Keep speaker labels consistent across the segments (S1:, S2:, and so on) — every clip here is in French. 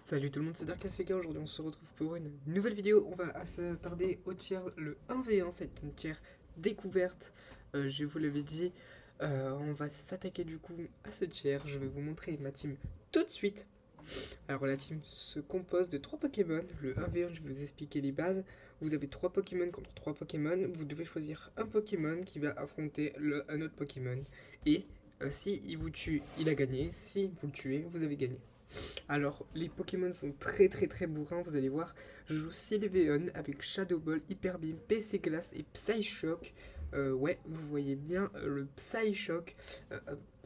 S1: Salut tout le monde, c'est Darkaslega. Aujourd'hui on se retrouve pour une nouvelle vidéo. On va s'attarder au tiers, le 1v1, c'est une tiers découverte. Je vous l'avais dit, on va s'attaquer du coup à ce tiers. Je vais vous montrer ma team tout de suite. Alors la team se compose de 3 Pokémon. Le 1v1, je vais vous expliquer les bases. Vous avez 3 Pokémon contre 3 Pokémon. Vous devez choisir un Pokémon qui va affronter un autre Pokémon. Et si il vous tue, il a gagné. Si vous le tuez, vous avez gagné. Alors, les Pokémon sont très bourrins, vous allez voir. Je joue Sylveon avec Shadow Ball, Hyper Beam, PC Glace et Psyshock. Ouais, vous voyez bien le Psyshock.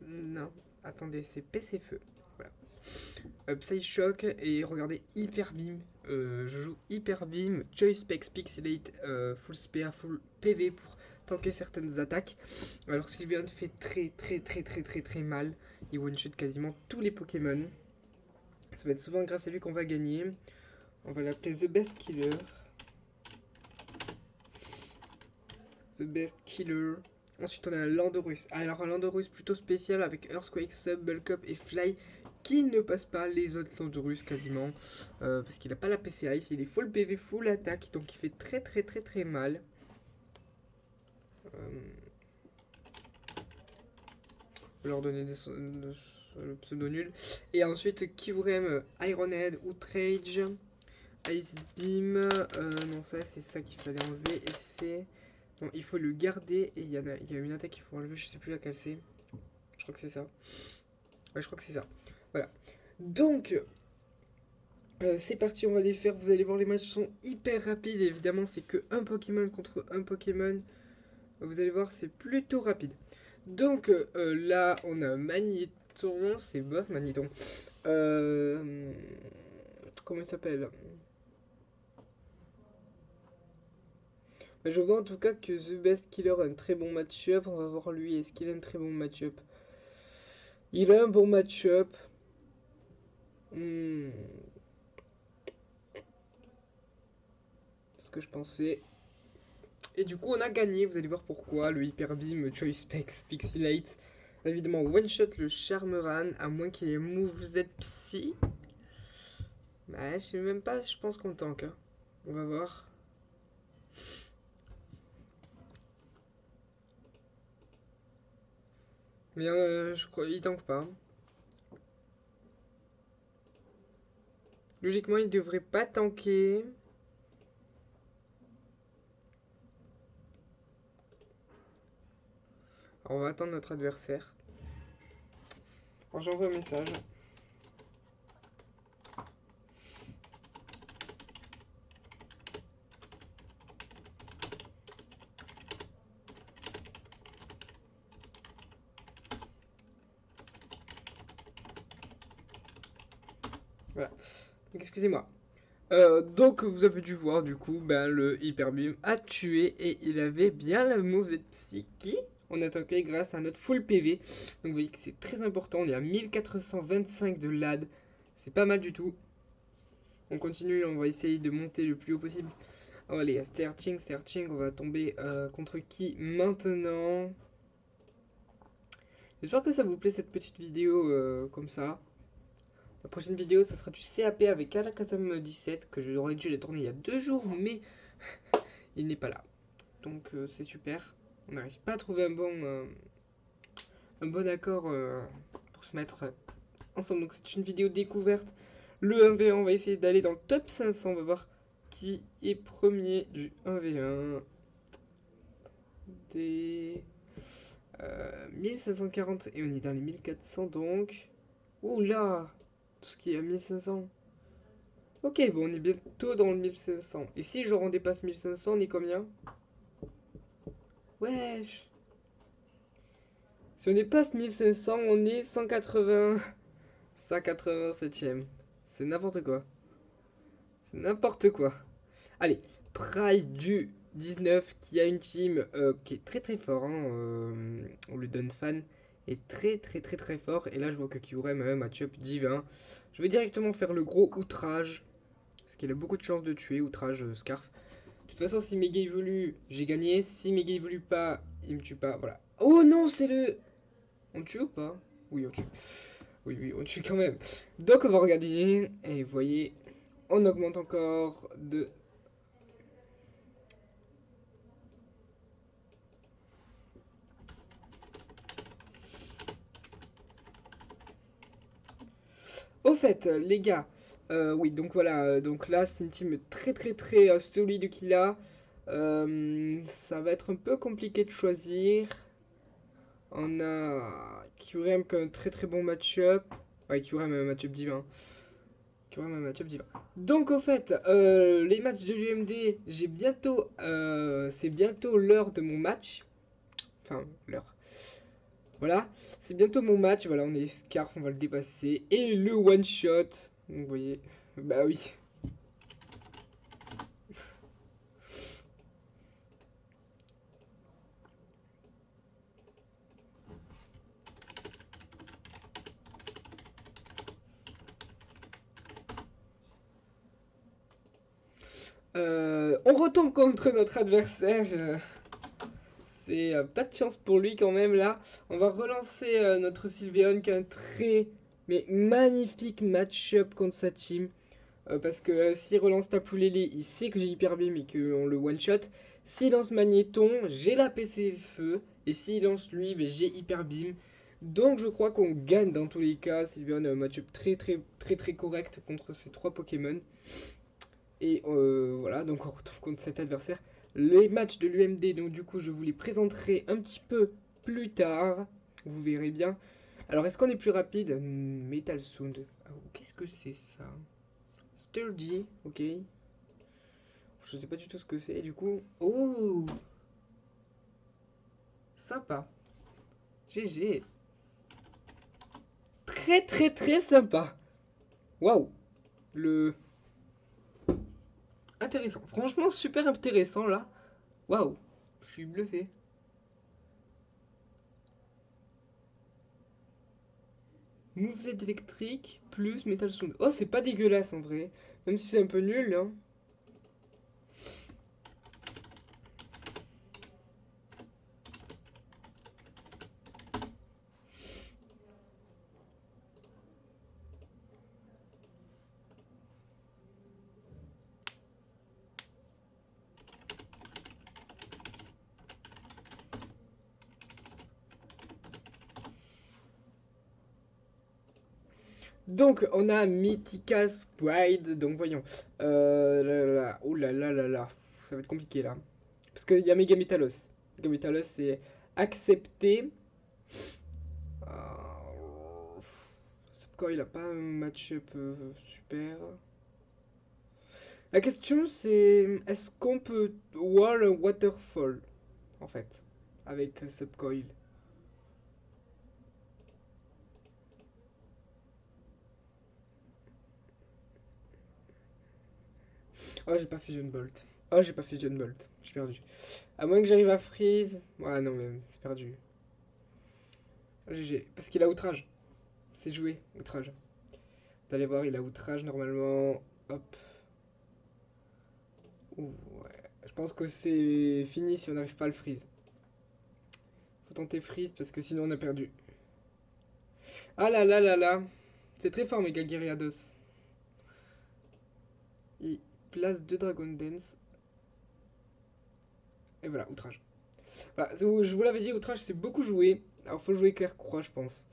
S1: Non, attendez, c'est PC Feu. Voilà. Psyshock et regardez Hyper Beam. Je joue Hyper Beam, Choice Specs, Pixelate, Full SPA, Full PV pour tanker certaines attaques. Alors Sylveon fait très mal. Il one-shot quasiment tous les Pokémon. Ça va être souvent grâce à lui qu'on va gagner. On va l'appeler The Best Killer. The Best Killer. Ensuite, on a un Landorus. Alors, un Landorus plutôt spécial avec Earthquake, Sub, Bulk Up et Fly qui ne passe pas les autres Landorus quasiment. Parce qu'il n'a pas la PC Ice. Il est full PV, full attaque. Donc, il fait très mal. On va leur donner le pseudo nul. Et ensuite, Kyurem, Ironhead, Outrage. Ice Beam, non ça c'est ça qu'il fallait enlever et c'est... Bon, il faut le garder et il y a une attaque qu'il faut enlever, je sais plus laquelle c'est. Je crois que c'est ça. Ouais, je crois que c'est ça. Voilà. Donc, c'est parti, on va les faire. Vous allez voir, les matchs sont hyper rapides. Évidemment, c'est que un Pokémon contre un Pokémon. Vous allez voir, c'est plutôt rapide. Donc, là, on a Magneton. C'est bof, Magneton. Comment il s'appelle? Je vois en tout cas que The Best Killer a un très bon match-up. On va voir lui, est-ce qu'il a un très bon match-up? Il a un bon match-up. C'est ce que je pensais. Et du coup, on a gagné. Vous allez voir pourquoi. Le Hyper Beam, Choice Specs, Pixelate. Évidemment, one-shot le Charmeran, à moins qu'il ait Moveset Psy. Bah, je sais même pas, je pense qu'on tank. Hein. On va voir. Mais je crois il tank pas. Logiquement, il devrait pas tanker. Alors, on va attendre notre adversaire. Alors, j'envoie un message. Voilà. Excusez-moi. Donc vous avez dû voir du coup le Hyper Beam a tué et il avait bien la move Z Psyche. On a tanké grâce à notre full PV. Donc vous voyez que c'est très important. On est à 1425 de LAD. C'est pas mal du tout. On continue, on va essayer de monter le plus haut possible. Oh, allez, searching, on va tomber contre qui maintenant? J'espère que ça vous plaît cette petite vidéo comme ça. La prochaine vidéo, ça sera du CAP avec Alakazam 17, que j'aurais dû les tourner il y a 2 jours, mais il n'est pas là. Donc c'est super. On n'arrive pas à trouver un bon accord pour se mettre ensemble. Donc c'est une vidéo découverte. Le 1v1, on va essayer d'aller dans le top 500. On va voir qui est premier du 1v1. Des 1540 et on est dans les 1400 donc. Oula, tout ce qui est à 1500. Ok, bon, on est bientôt dans le 1500. Et si genre on dépasse 1500, on est combien? Wesh. Si on dépasse 1500, on est 180... 187ème. C'est n'importe quoi. C'est n'importe quoi. Allez, Pride du 19 qui a une team qui est très fort. Hein, on lui donne fan. Est très fort. Et là, je vois que Kyurem a un match-up divin. Je vais directement faire le gros outrage. Parce qu'il a beaucoup de chances de tuer. Outrage Scarf. De toute façon, si Mega évolue, j'ai gagné. Si Mega évolue pas, il me tue pas. Voilà. Oh non, c'est le... On tue ou pas? Oui, on tue. Oui, oui, on tue quand même. Donc on va regarder. Et vous voyez, on augmente encore de... Au fait, les gars, oui, donc voilà, donc là, c'est une team très très très solide qu'il a. Ça va être un peu compliqué de choisir. On a Kyurem comme un très très bon match-up. Ouais, Kyurem a un match-up divin. Kyurem a un match-up divin. Donc au fait, les matchs de l'UMD, c'est bientôt l'heure de mon match. Enfin, l'heure. Voilà, c'est bientôt mon match. Voilà, on est Scarf, on va le dépasser. Et le one shot. Donc, vous voyez, bah oui. On retombe contre notre adversaire. C'est pas de chance pour lui quand même là. On va relancer notre Sylveon qui a un très mais magnifique match-up contre sa team. Parce que s'il relance Tapoulélé, il sait que j'ai Hyper Beam et qu'on le one-shot. S'il lance Magnéton, j'ai la PC Feu. Et s'il lance lui, ben, j'ai Hyper Beam. Donc je crois qu'on gagne dans tous les cas. Sylveon a un match-up très très très très correct contre ces trois Pokémon. Et voilà, donc on retrouve contre cet adversaire. Les matchs de l'UMD, donc du coup je vous les présenterai un petit peu plus tard. Vous verrez bien. Alors est-ce qu'on est plus rapide? Metal Sound. Oh, qu'est-ce que c'est ça? Sturdy, ok. Je sais pas du tout ce que c'est du coup. Oh, sympa. GG. Très très très sympa. Waouh. Le... Intéressant. Franchement super intéressant là. Waouh. Je suis bluffé. Moveset électrique plus Metal Sound. Oh, c'est pas dégueulasse en vrai. Même si c'est un peu nul, hein. Donc, on a Mythical Squid. Donc, voyons. Oh là là là là. Ça va être compliqué là. Parce qu'il y a Megametalos. Megametalos, c'est accepté. Subcore, il a pas un match-up super. La question, c'est est-ce qu'on peut wall waterfall en fait avec Subcoil. Oh, j'ai pas Fusion Bolt. Oh, j'ai pas Fusion Bolt. J'ai perdu. À moins que j'arrive à freeze. Ouais, non, mais c'est perdu. Oh, GG. Parce qu'il a outrage. C'est joué, outrage. Vous allez voir, il a outrage normalement. Hop. Ouh, ouais. Je pense que c'est fini si on n'arrive pas à le freeze. Faut tenter freeze parce que sinon on a perdu. Ah là là là là. C'est très fort, Megalgueriados. Il place 2 Dragon Dance. Et voilà, outrage. Voilà, je vous l'avais dit, outrage c'est beaucoup joué. Alors faut jouer Claire Croix, je pense.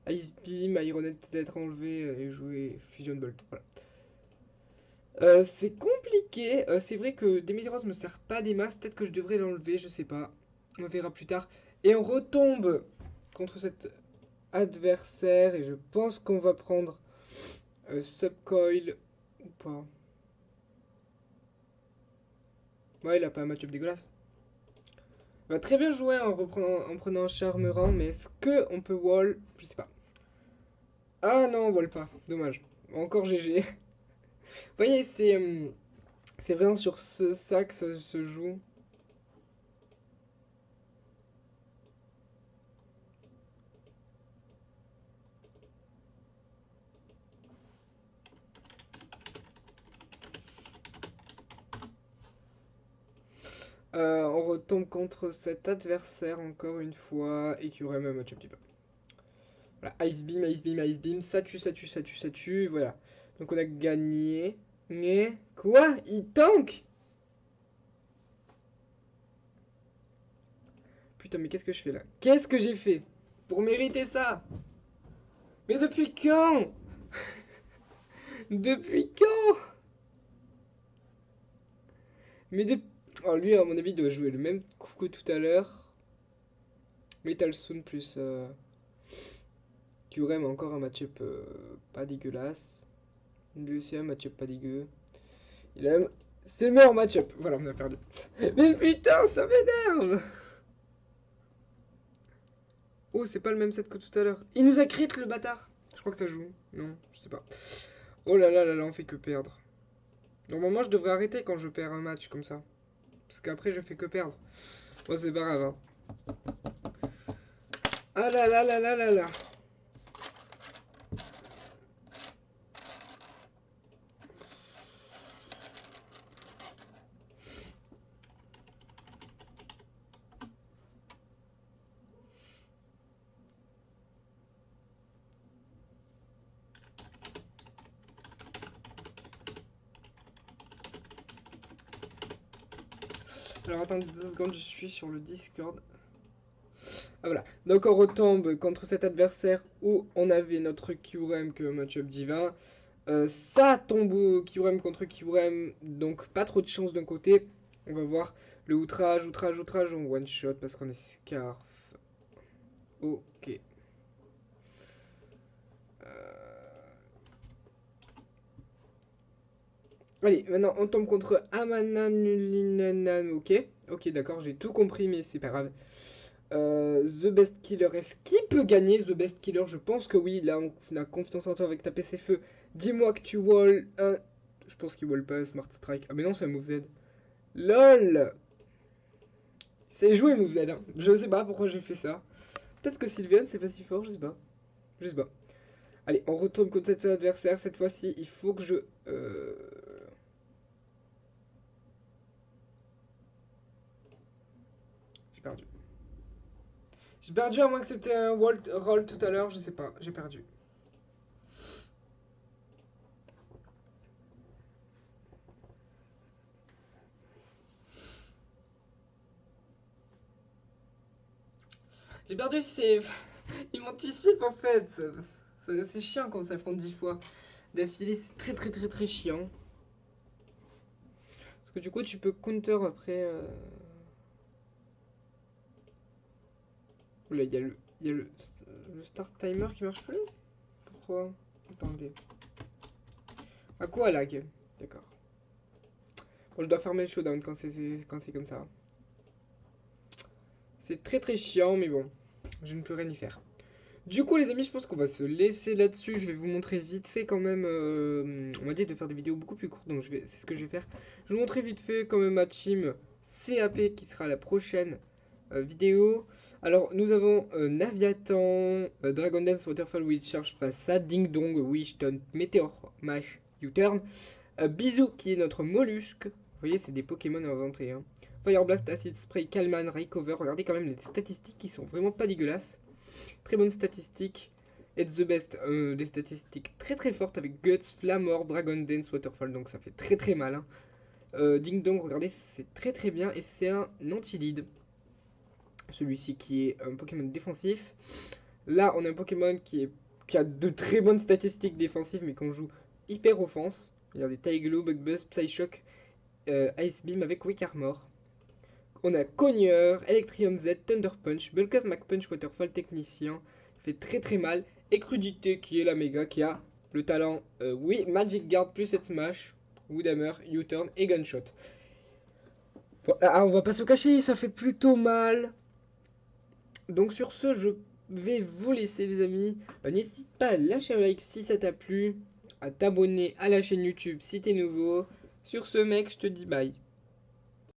S1: Ice Beam, Ironet peut-être enlevé et jouer Fusion Bolt. Voilà. C'est compliqué. C'est vrai que Demiros me sert pas des masses. Peut-être que je devrais l'enlever, je sais pas. On verra plus tard. Et on retombe contre cet adversaire. Et je pense qu'on va prendre Subcoil ou pas. Ouais, il a pas un match-up dégueulasse. Il va très bien jouer en prenant un Charmerang, mais est-ce que on peut wall? Je sais pas. Ah non, on wall pas. Dommage. Encore GG. Vous voyez, c'est vraiment sur ça que ça se joue. On retombe contre cet adversaire encore une fois et qui aurait même un match-up petit peu. Voilà, Ice Beam, Ice Beam, Ice Beam, ça tue, ça tue, ça tue, ça tue, voilà. Donc on a gagné. Mais quoi? Il tank? Putain, mais qu'est-ce que je fais là? Qu'est-ce que j'ai fait pour mériter ça? Mais depuis quand? Depuis quand? Mais de... Oh, lui, à mon avis, il doit jouer le même coup que tout à l'heure. Metal Soon plus... Kyurem a encore un match-up pas dégueulasse. Lui aussi un match-up pas dégueu. Il a même... C'est le meilleur match-up. Voilà, on a perdu. Mais putain, ça m'énerve. Oh, c'est pas le même set que tout à l'heure. Il nous a crit le bâtard. Je crois que ça joue. Non, je sais pas. Oh là là là là, on fait que perdre. Normalement, je devrais arrêter quand je perds un match comme ça. Parce qu'après, je fais que perdre. Bon, c'est pas grave. Hein. Ah là là là là là là. Alors attendez 2 secondes, je suis sur le Discord. Ah voilà, donc on retombe contre cet adversaire où on avait notre Kyurem que match-up divin. Ça tombe au Kyurem contre Kyurem, donc pas trop de chance d'un côté. On va voir le outrage, outrage, outrage, on one shot parce qu'on est Scarf. Ok. Allez, maintenant on tombe contre Amananulinanan, ok. Ok, d'accord, j'ai tout compris, mais c'est pas grave. The Best Killer, est-ce qu'il peut gagner The Best Killer? Je pense que oui, là on a confiance en toi avec ta PC-Feu. Dis-moi que tu wall un... Je pense qu'il wall pas un Smart Strike. Ah mais non, c'est un Move Z. LOL. C'est joué Move Z, hein. Je sais pas pourquoi j'ai fait ça. Peut-être que Sylvian c'est pas si fort, je sais pas. Je sais pas. Allez, on retourne contre cet adversaire. Cette fois-ci, il faut que je... J'ai perdu. J'ai perdu à moins que c'était un roll tout à l'heure, je sais pas. J'ai perdu. J'ai perdu, c'est... Il m'anticipe en fait. C'est chiant quand on s'affronte 10 fois d'affilée, c'est très très très très chiant. Parce que du coup tu peux counter après... Oula, il y a le start timer qui marche plus. Pourquoi? Attendez. À quoi lag? D'accord. Bon, je dois fermer le showdown quand c'est comme ça. C'est très très chiant, mais bon, je ne peux rien y faire. Du coup les amis, je pense qu'on va se laisser là-dessus. Je vais vous montrer vite fait quand même. On m'a dit de faire des vidéos beaucoup plus courtes, donc c'est ce que je vais faire. Je vais vous montrer vite fait quand même ma team CAP qui sera la prochaine vidéo. Alors nous avons Naviatan, Dragon Dance, Waterfall, Witchcharge face à Ding Dong, Wish, Taunt, Meteor, Mash, U-Turn. Bisou qui est notre mollusque. Vous voyez, c'est des Pokémon inventés. Hein. Fire Blast, Acid Spray, Calman, Raycover. Regardez quand même les statistiques qui sont vraiment pas dégueulasses. Très bonnes statistiques. Et The Best, des statistiques très très fortes avec Guts, Flamor, Dragon Dance, Waterfall. Donc ça fait très très mal. Hein. Ding Dong, regardez, c'est très très bien. Et c'est un anti-lead. Celui-ci qui est un Pokémon défensif. Là, on a un Pokémon qui a de très bonnes statistiques défensives, mais qu'on joue hyper offense. Regardez, Taiglo, Bug Buzz, Psyshock, Ice Beam avec Weak Armor. On a Cogneur, Electrium Z, Thunder Punch, Bulk Up, Mac Punch, Waterfall, Technicien. Fait très très mal. Et Crudité qui est la méga qui a le talent, oui, Magic Guard plus Head Smash, Woodhammer, U-Turn et Gunshot. Voilà, on va pas se cacher, ça fait plutôt mal. Donc sur ce, je vais vous laisser les amis. N'hésite pas à lâcher un like si ça t'a plu, à t'abonner à la chaîne YouTube si t'es nouveau. Sur ce mec, je te dis bye.